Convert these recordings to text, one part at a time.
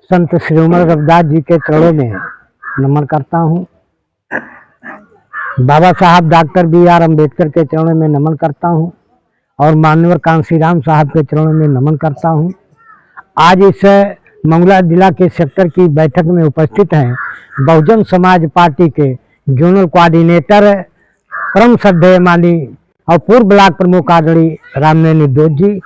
संत श्रीमद रविदास जी के चरणों में नमन करता हूँ। बाबा साहब डॉक्टर B.R. अम्बेडकर के चरणों में नमन करता हूँ और माननीय कांशीराम साहब के चरणों में नमन करता हूँ। आज इस मंगला जिला के सेक्टर की बैठक में उपस्थित हैं बहुजन समाज पार्टी के जोनल कोऑर्डिनेटर परम श्रद्धेय मानी और पूर्व ब्लॉक प्रमुख आदरणीय रामनयन निर्दोष जी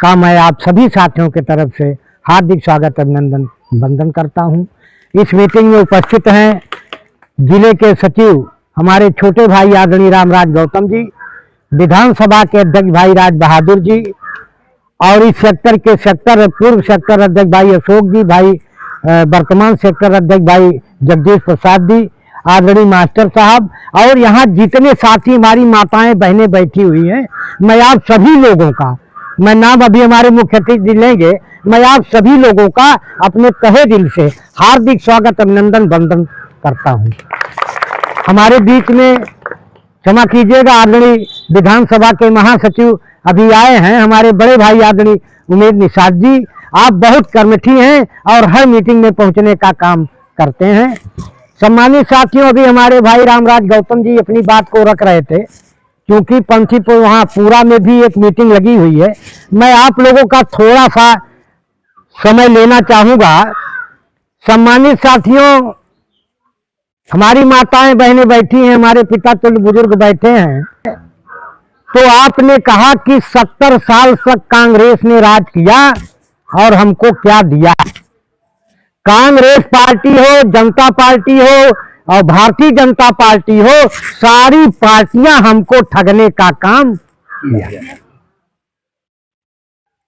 का मैं आप सभी साथियों की तरफ से हार्दिक स्वागत अभिनंदन वंदन करता हूं। इस मीटिंग में उपस्थित हैं जिले के सचिव हमारे छोटे भाई आदरणीय रामराज गौतम जी, विधानसभा के अध्यक्ष भाई राज बहादुर जी और इस सेक्टर के पूर्व सेक्टर अध्यक्ष भाई अशोक जी, भाई वर्तमान सेक्टर अध्यक्ष भाई जगदीश प्रसाद जी, आदरणीय मास्टर साहब और यहाँ जितने साथी हमारी माताएं बहनें बैठी हुई हैं, मैं आप सभी लोगों का, मैं नाम अभी हमारे मुख्य अतिथि लेंगे, मैं आप सभी लोगों का अपने तहे दिल से हार्दिक स्वागत अभिनंदन वंदन करता हूं। हमारे बीच में क्षमा कीजिएगा आदरणीय विधानसभा के महासचिव अभी आए हैं, हमारे बड़े भाई आदरणीय उमेद निषाद जी। आप बहुत कर्मठी हैं और हर मीटिंग में पहुंचने का काम करते हैं। सम्मानित साथियों, अभी हमारे भाई रामराज गौतम जी अपनी बात को रख रहे थे क्योंकि पंथीपुर वहाँ पूरा में भी एक मीटिंग लगी हुई है। मैं आप लोगों का थोड़ा सा समय लेना चाहूंगा। सम्मानित साथियों, हमारी माताएं बहनें बैठी हैं, हमारे पिता तुल्य बुजुर्ग बैठे हैं, तो आपने कहा कि 70 साल तक कांग्रेस ने राज किया और हमको क्या दिया। कांग्रेस पार्टी हो, जनता पार्टी हो और भारतीय जनता पार्टी हो, सारी पार्टियां हमको ठगने का काम किया।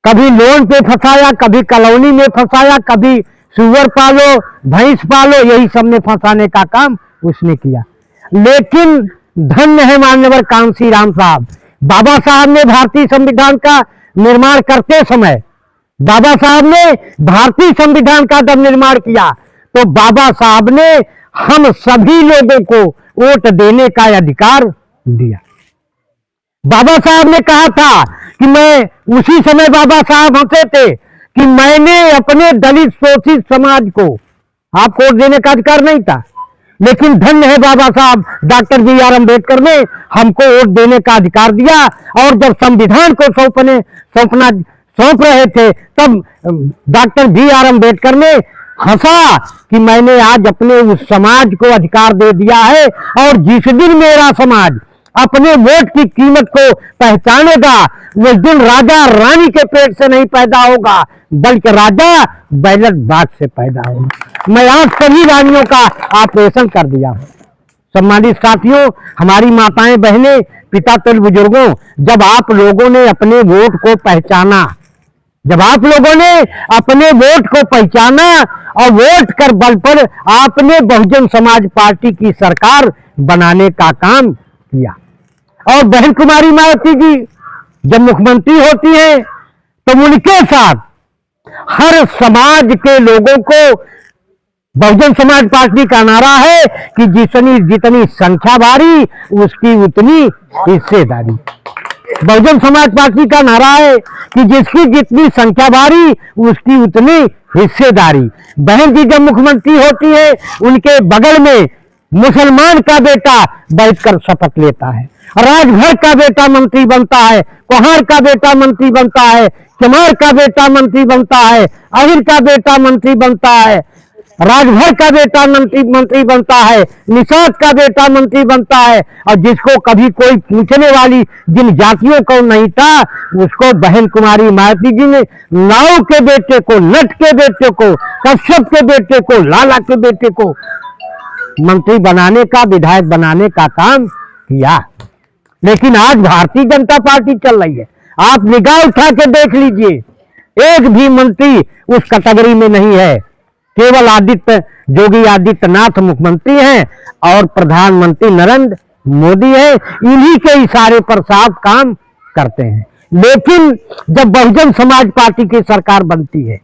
कभी लोन पे फंसाया, कभी कॉलोनी में फंसाया, कभी सुअर पालो भैंस पालो, यही सब में फंसाने का काम उसने किया। लेकिन धन्य है माननीय कांशीराम साहब। बाबा साहब ने भारतीय संविधान का निर्माण करते समय, बाबा साहब ने भारतीय संविधान का जब निर्माण किया तो बाबा साहब ने हम सभी लोगों को वोट देने का अधिकार दिया। बाबा साहब ने कहा था कि मैं उसी समय बाबा साहब हंसे थे कि मैंने अपने दलित शोषित समाज को आपको वोट देने का अधिकार नहीं था, लेकिन धन्य है बाबा साहब डॉक्टर B.R. अम्बेडकर ने हमको वोट देने का अधिकार दिया। और जब संविधान को सौंप रहे थे तब डॉक्टर B.R. अम्बेडकर ने हंसा कि मैंने आज अपने उस समाज को अधिकार दे दिया है और जिस दिन मेरा समाज अपने वोट की कीमत को पहचानेगा उस दिन राजा रानी के पेट से नहीं पैदा होगा बल्कि राजा बैलेट बॉक्स से पैदा होगा। मैं आज सभी रानियों का ऑपरेशन कर दिया हूं। सम्मानित साथियों, हमारी माताएं बहनें पिता तुल्य बुजुर्गों, जब आप लोगों ने अपने वोट को पहचाना, जब आप लोगों ने अपने वोट को पहचाना और वोट कर बल पर आपने बहुजन समाज पार्टी की सरकार बनाने का काम किया। और बहन कुमारी मायावती जी जब मुख्यमंत्री होती हैं तो उनके साथ हर समाज के लोगों को, बहुजन समाज पार्टी का नारा है कि जितनी संख्या भारी उसकी उतनी हिस्सेदारी। बहुजन समाज पार्टी का नारा है कि जिसकी जितनी संख्या भारी उसकी उतनी हिस्सेदारी। बहन जी जब मुख्यमंत्री होती है उनके बगल में मुसलमान का बेटा बैठकर शपथ लेता है, राजभर का बेटा मंत्री बनता है, कोहार का बेटा मंत्री बनता है, चमार का बेटा मंत्री बनता है, अहिर का बेटा मंत्री बनता है, राजभर का बेटा मंत्री बनता है, निषाद का बेटा मंत्री बनता है। और जिसको कभी कोई पूछने वाली जिन जातियों को नहीं था उसको बहन कुमारी मायावती जी ने नाव के बेटे को, नट के बेटे को, कश्यप के बेटे को, लाला के बेटे को मंत्री बनाने का, विधायक बनाने का काम किया। लेकिन आज भारतीय जनता पार्टी चल रही है। आप निगाह उठा के देख लीजिए, एक भी मंत्री उस कैटेगरी में नहीं है। केवल योगी आदित्यनाथ मुख्यमंत्री हैं और प्रधानमंत्री नरेंद्र मोदी है, इन्हीं के इशारे पर साफ काम करते हैं। लेकिन जब बहुजन समाज पार्टी की सरकार बनती है,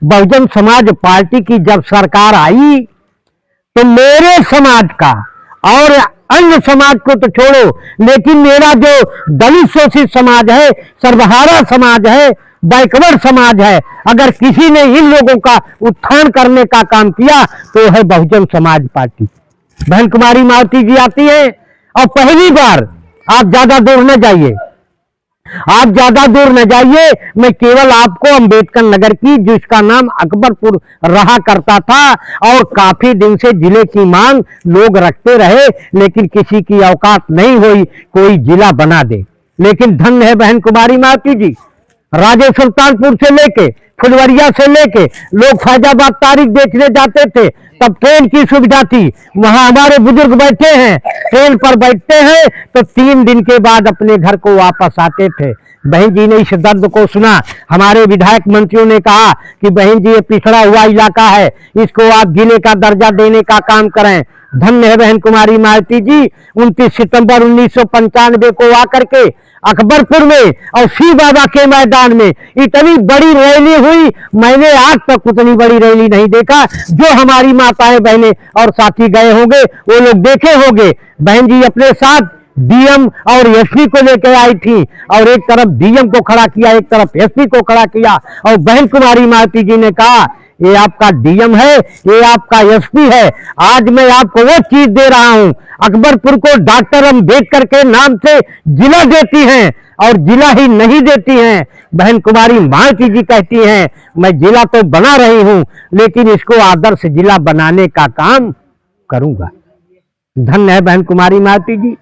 बहुजन समाज पार्टी की जब सरकार आई तो मेरे समाज का और अन्य समाज को तो छोड़ो, लेकिन मेरा जो दलित शोषित समाज है, सर्वहारा समाज है, बैकवर्ड समाज है। अगर किसी ने इन लोगों का उत्थान करने का काम किया तो है बहुजन समाज पार्टी। बहन कुमारी मावती जी आती है और पहली बार, आप ज्यादा दूर न जाइए, आप ज्यादा दूर न जाइए, मैं केवल आपको अंबेडकर नगर की, जिसका नाम अकबरपुर रहा करता था और काफी दिन से जिले की मांग लोग रखते रहे, लेकिन किसी की औकात नहीं हुई कोई जिला बना दे। लेकिन धन्य है बहन कुमारी मावती जी, राजे सुल्तानपुर से लेके फुलवरिया से लेके लोग फैजाबाद तारीख देखने जाते थे, तब ट्रेन की सुविधा थी, वहां हमारे बुजुर्ग बैठे हैं, ट्रेन पर बैठते हैं तो 3 दिन के बाद अपने घर को वापस आते थे। बहन जी ने इस दर्द को सुना, हमारे विधायक मंत्रियों ने कहा कि बहन जी ये पिछड़ा हुआ इलाका है, इसको आप जिले का दर्जा देने का काम करें। धन्य है बहन कुमारी मावती जी, 29 सितंबर 1995 को आकर के अकबरपुर में और शिव बाबा के मैदान में इतनी बड़ी रैली हुई, मैंने आज तक उतनी बड़ी रैली नहीं देखा। जो हमारी माताएं बहनें और साथी गए होंगे वो लोग देखे होंगे, बहन जी अपने साथ डीएम और एसपी को लेकर आई थी और एक तरफ डीएम को खड़ा किया, एक तरफ एसपी को खड़ा किया और बहन कुमारी मावती जी ने कहा ये आपका डीएम है, ये आपका एसपी है, आज मैं आपको वो चीज दे रहा हूं। अकबरपुर को डॉक्टर अम्बेडकर के नाम से जिला देती हैं और जिला ही नहीं देती हैं। बहन कुमारी मावती जी कहती हैं मैं जिला तो बना रही हूं लेकिन इसको आदर्श जिला बनाने का काम करूंगा। धन्य है बहन कुमारी मावती जी।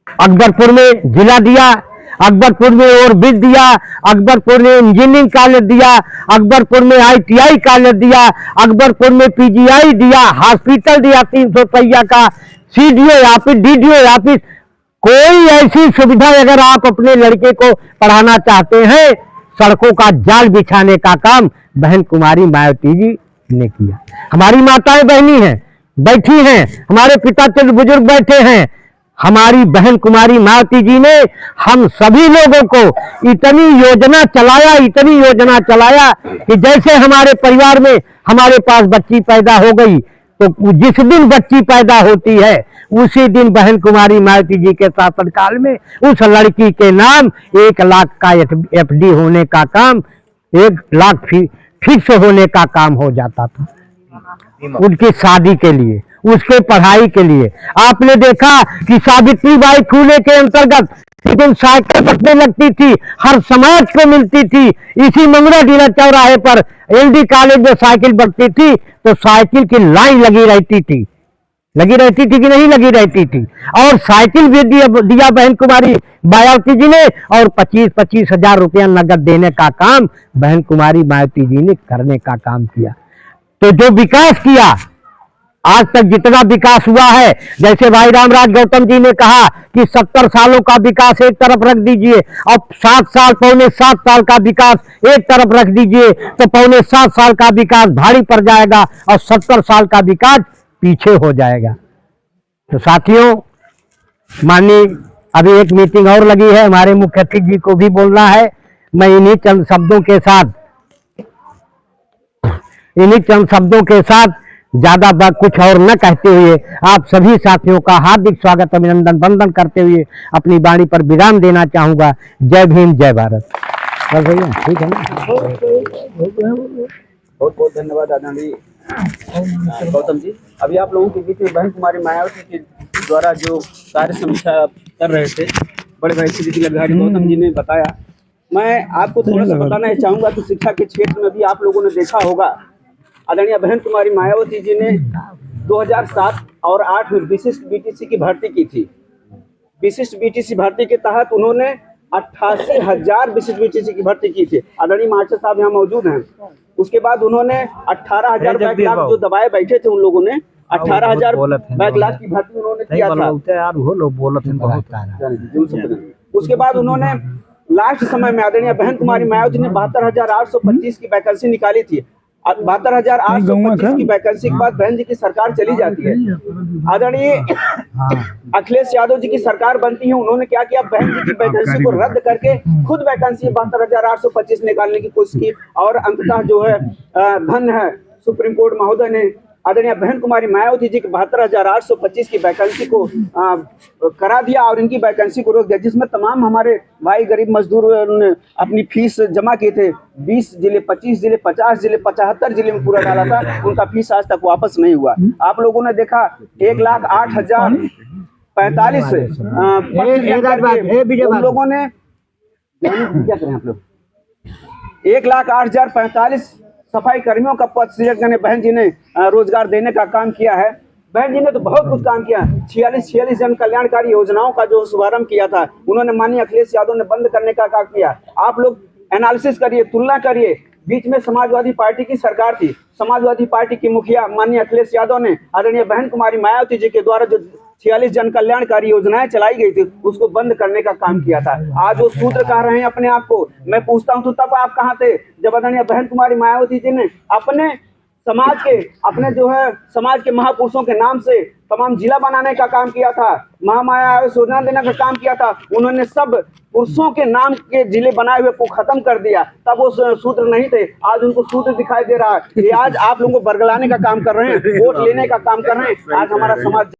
अकबरपुर में जिला दिया, अकबरपुर में ओवरब्रिज दिया, अकबरपुर में इंजीनियरिंग कॉलेज दिया, अकबरपुर में आईटीआई कॉलेज दिया, अकबरपुर में पीजीआई दिया, हॉस्पिटल दिया 300 रुपया का, सीडीओ ऑफिस, डीडीओ ऑफिस। कोई ऐसी सुविधा अगर आप अपने लड़के को पढ़ाना चाहते हैं, सड़कों का जाल बिछाने का काम बहन कुमारी मावती जी ने किया। हमारी माताएं बहनी हैं बैठी हैं, हमारे पिताजी बुजुर्ग बैठे हैं, हमारी बहन कुमारी मावती जी ने हम सभी लोगों को इतनी योजना चलाया कि जैसे हमारे परिवार में हमारे पास बच्ची पैदा हो गई तो जिस दिन बच्ची पैदा होती है उसी दिन बहन कुमारी मावती जी के शासनकाल में उस लड़की के नाम 1 लाख का एफडी होने का काम, 1 लाख फिक्स होने का काम हो जाता था उनकी शादी के लिए, उसके पढ़ाई के लिए। आपने देखा कि सावित्रीबाई फूले के अंतर्गत लेकिन साइकिल बचने लगती थी, हर समाज को मिलती थी। इसी मंगरा डीला चौराहे पर एलडी कॉलेज में साइकिल बचती थी तो साइकिल की लाइन लगी रहती थी कि नहीं लगी रहती थी। और साइकिल भी दिया बहन कुमारी मावती जी ने और 25-25 हजार रुपया नगद देने का काम बहन कुमारी मावती जी ने करने का काम किया। तो जो विकास किया, आज तक जितना विकास हुआ है, जैसे भाई रामराज गौतम जी ने कहा कि 70 सालों का विकास एक तरफ रख दीजिए और 7 साल पौने 7 साल का विकास एक तरफ रख दीजिए तो पौने 7 साल का विकास भारी पड़ जाएगा और 70 साल का विकास पीछे हो जाएगा। तो साथियों, माननीय अभी एक मीटिंग और लगी है, हमारे मुख्य अतिथि जी को भी बोलना है। मैं इन्हीं चंद शब्दों के साथ ज्यादा कुछ और न कहते हुए आप सभी साथियों का हार्दिक स्वागत अभिनंदन वंदन करते हुए अपनी वाणी पर विराम देना चाहूंगा। जय भीम, जय भारत। बस भैया ठीक है ना। बहुत बहुत धन्यवाद आदरणीय गौतम जी। अभी आप लोगों के बीच में बहन कुमारी मायावती के द्वारा जो कार्य समीक्षा कर रहे थे बड़े भाई श्री लग्गारी गौतम जी ने बताया। मैं आपको थोड़ा सा बताना चाहूंगा कि शिक्षा के क्षेत्र में भी आप लोगों ने देखा होगा, आदरणीय बहन कुमारी मायावती जी ने 2007 और 8 में विशिष्ट बीटीसी की भर्ती की थी। विशिष्ट बीटीसी भर्ती के तहत उन्होंने 88,000 विशिष्ट बीटीसी की भर्ती की थी। आदरणीय मास्टर साहब यहाँ मौजूद हैं। उसके बाद उन्होंने 18,000 बैकलॉग जो दबाए बैठे थे उन लोगों ने 18,000 बैकलॉग की भर्ती उन्होंने किया था। उसके बाद उन्होंने लास्ट समय में आदरणीय बहन कुमारी मायावती ने 72,825 की वैकेंसी निकाली थी। 72,825 की वैकेंसी के बाद बहन जी की सरकार चली जाती है। आदरणीय अखिलेश यादव जी की सरकार बनती है। उन्होंने क्या किया, बहन जी की वैकेंसी को रद्द करके खुद वैकेंसी 72,825 निकालने की कोशिश की और अंततः जो है धन्य है सुप्रीम कोर्ट महोदय ने आदरणीय बहन कुमारी मायावती जी की 72,825 की वैकेंसी को करा दिया और इनकी वैकेंसी को रोक दिया, जिसमें तमाम हमारे भाई गरीब मजदूर ने अपनी फीस जमा किए थे। 20 जिले, 25 जिले, 50 जिले, 75 जिले में पूरा डाला था, उनका फीस आज तक वापस नहीं हुआ। आप लोगों ने देखा 1,08,045 उन लोगों ने क्या करें आप लोग 1,08,045 सफाई कर्मियों का पद सृजन करने बहन जी ने रोजगार देने का काम किया है। बहन जी ने तो बहुत कुछ काम किया। 46 जन कल्याणकारी योजनाओं का जो शुभारंभ किया था, उन्होंने माननीय अखिलेश यादव ने बंद करने का काम किया। आप लोग एनालिसिस करिए, तुलना करिए। बीच में समाजवादी पार्टी की सरकार थी, समाजवादी पार्टी की मुखिया माननीय अखिलेश यादव ने आदरणीय बहन कुमारी मायावती जी के द्वारा जो 46 जन कल्याणकारी योजनाएं चलाई गई थी, उसको बंद करने का काम किया था। आज वो सूत्र कह रहे हैं अपने आप को। मैं पूछता हूं तो तब आप कहां थे जब आदरणीय बहन कुमारी मायावती जी ने अपने समाज के, अपने जो है समाज के महापुरुषों के नाम से तमाम जिला बनाने का काम किया था, महामाया योजना देने का काम किया था। उन्होंने सब पुरुषों के नाम के जिले बनाए हुए को खत्म कर दिया। तब वो सूत्र नहीं थे, आज उनको सूत्र दिखाई दे रहा है। ये आज आप लोगों को बरगलाने का काम कर रहे हैं, वोट लेने का काम कर रहे हैं। आज हमारा समाज